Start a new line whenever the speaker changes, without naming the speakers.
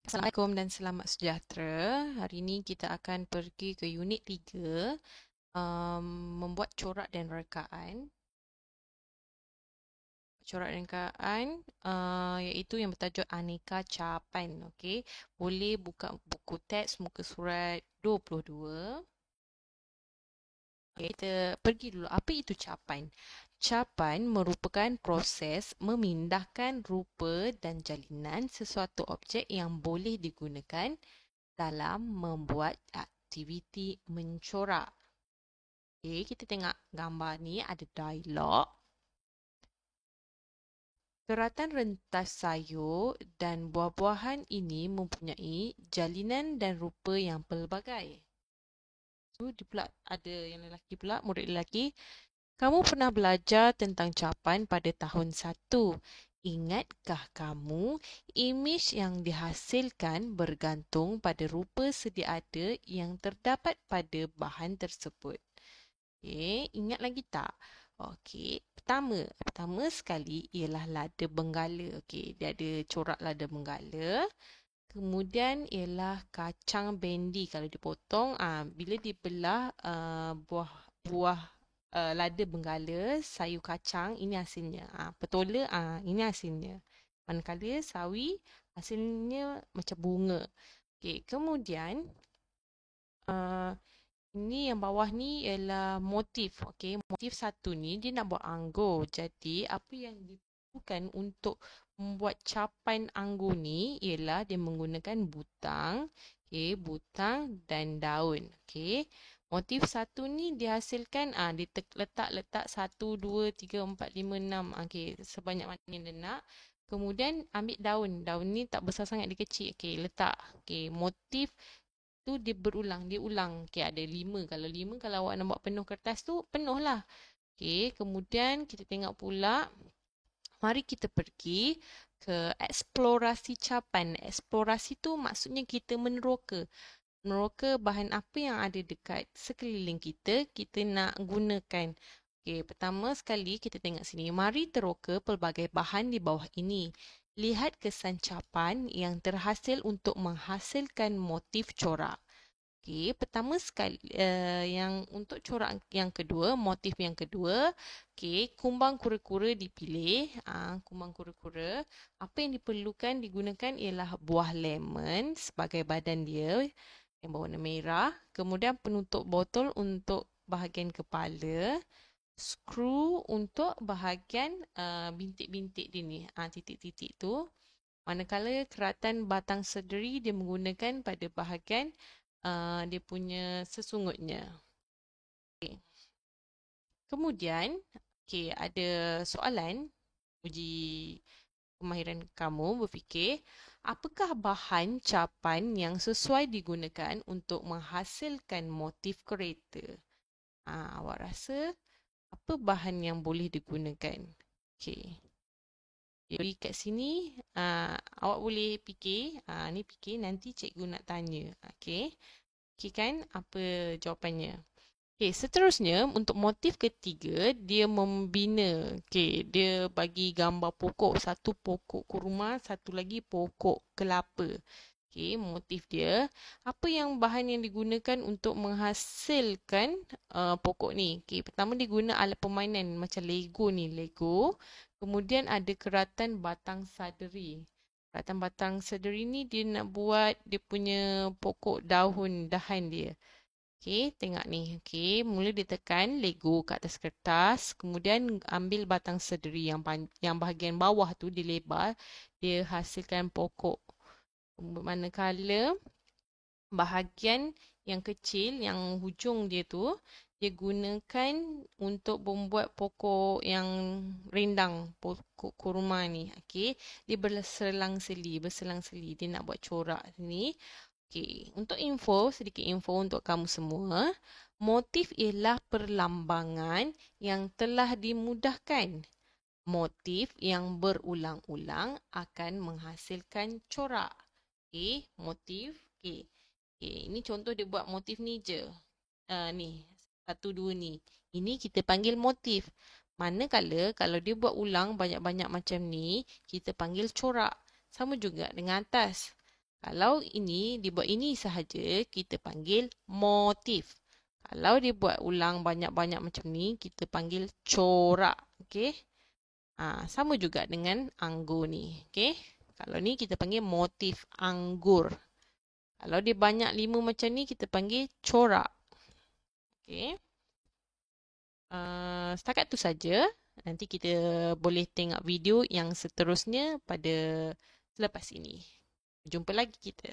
Assalamualaikum dan selamat sejahtera. Hari ini kita akan pergi ke unit 3, membuat corak dan rekaan. Corak dan rekaan iaitu yang bertajuk Aneka Capan. Okey, boleh buka buku teks muka surat 22. Okay, kita pergi dulu. Apa itu capan? Capan merupakan proses memindahkan rupa dan jalinan sesuatu objek yang boleh digunakan dalam membuat aktiviti mencorak. Okay, kita tengok gambar ni ada dialog. Keratan rentas sayur dan buah-buahan ini mempunyai jalinan dan rupa yang pelbagai. So, dia pula ada yang lelaki pula, murid lelaki. Kamu pernah belajar tentang capan pada tahun 1. Ingatkah kamu, imej yang dihasilkan bergantung pada rupa sedia ada yang terdapat pada bahan tersebut. Okey, ingat lagi tak? Okey, pertama sekali ialah lada benggala. Okey, dia ada corak lada benggala. Kemudian ialah kacang bendi kalau dipotong, bila dibelah buah lada benggala, sayur kacang, ini hasilnya. Petola, ini hasilnya. Manakala sawi, hasilnya macam bunga. Okey, kemudian ini yang bawah ni ialah motif. Okey, motif satu ni dia nak buat anggur. Jadi apa yang diperlukan untuk membuat capan anggur ni ialah dia menggunakan butang, okey, butang dan daun. Okey. Motif satu ni dihasilkan dia letak 1 2 3 4 5 6. Okey, sebanyak mana yang dia nak. Kemudian ambil daun. Daun ni tak besar sangat, dia kecil. Okey, letak. Okey, motif tu dia berulang, dia ulang. Okey, ada 5. Kalau 5, kalau awak nak buat penuh kertas tu, penuh lah. Okey, kemudian kita tengok pula. Mari kita pergi ke eksplorasi capan. Eksplorasi tu maksudnya kita meneroka. Meneroka bahan apa yang ada dekat sekeliling kita, kita nak gunakan. Okey, pertama sekali kita tengok sini. Mari teroka pelbagai bahan di bawah ini. Lihat kesan capan yang terhasil untuk menghasilkan motif corak. Okey, pertama sekali yang untuk corak yang kedua, motif yang kedua, okey, kumbang kura-kura dipilih. Kumbang kura-kura, apa yang diperlukan digunakan ialah buah lemon sebagai badan dia yang berwarna merah, kemudian penutup botol untuk bahagian kepala, skru untuk bahagian bintik-bintik dia ni, titik-titik tu. Manakala keratan batang sederi dia menggunakan pada bahagian dia punya sesungutnya. Okay. Kemudian, ada soalan uji kemahiran kamu berfikir, apakah bahan capan yang sesuai digunakan untuk menghasilkan motif kereta? Awak rasa apa bahan yang boleh digunakan? Okey. Jadi kat sini awak boleh fikir, ni fikir nanti cikgu nak tanya. Okey. Okey kan apa jawapannya? Okey, seterusnya untuk motif ketiga dia membina. Okey, dia bagi gambar pokok, satu pokok kurma, satu lagi pokok kelapa. Okey, motif dia. Apa yang bahan yang digunakan untuk menghasilkan pokok ni? Okey, pertama dia guna alat permainan macam Lego ni, Lego. Kemudian ada keratan batang saderi. Keratan batang saderi ni dia nak buat dia punya pokok dahan dia. Okey, tengok ni. Okey, mula ditekan Lego kat atas kertas, kemudian ambil batang sederi yang bahagian bawah tu dilebar, dia hasilkan pokok. Manakala bahagian yang kecil, yang hujung dia tu, dia gunakan untuk membuat pokok yang rindang, pokok kurma ni. Okey, dia berselang-seli, dia nak buat corak ni. Okey, untuk sedikit info untuk kamu semua. Motif ialah perlambangan yang telah dimudahkan. Motif yang berulang-ulang akan menghasilkan corak. Okey, motif. Okey. Okey, ini contoh dia buat motif ni je. Ni, 1, 2 ni. Ini kita panggil motif. Manakala kalau dia buat ulang banyak-banyak macam ni, kita panggil corak. Sama juga dengan atas. Kalau ini dibuat ini sahaja, kita panggil motif. Kalau dibuat ulang banyak-banyak macam ni, kita panggil corak. Okey. Sama juga dengan anggur ni. Okey. Kalau ni kita panggil motif anggur. Kalau dia banyak 5 macam ni, kita panggil corak. Okey. Setakat tu saja. Nanti kita boleh tengok video yang seterusnya pada selepas ini. Jumpa lagi kita.